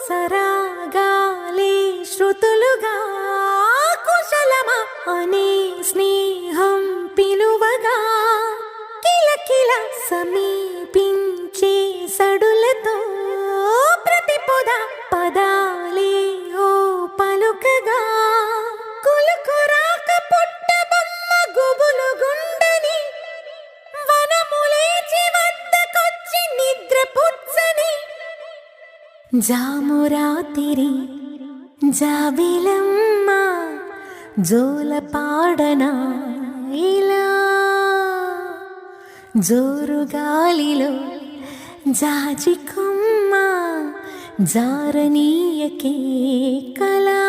సరాగాలే శృతులుగా కుశలమా అనే స్నేహం పిలువగా కిలకిల సమీపించే సడులతో ప్రతి పొద పదాలే ఓ పలుకగా కులుకురాక పుట్టబొమ్మ గుబులు గుండని వనములేచి వద్దకొచ్చి నిద్ర పుచ్చని జామురాతిరి జాబిలమ్మ జోల పాడనా ఇలా జోరు గాలిలో జాజి కొమ్మ జారనీయకే కళా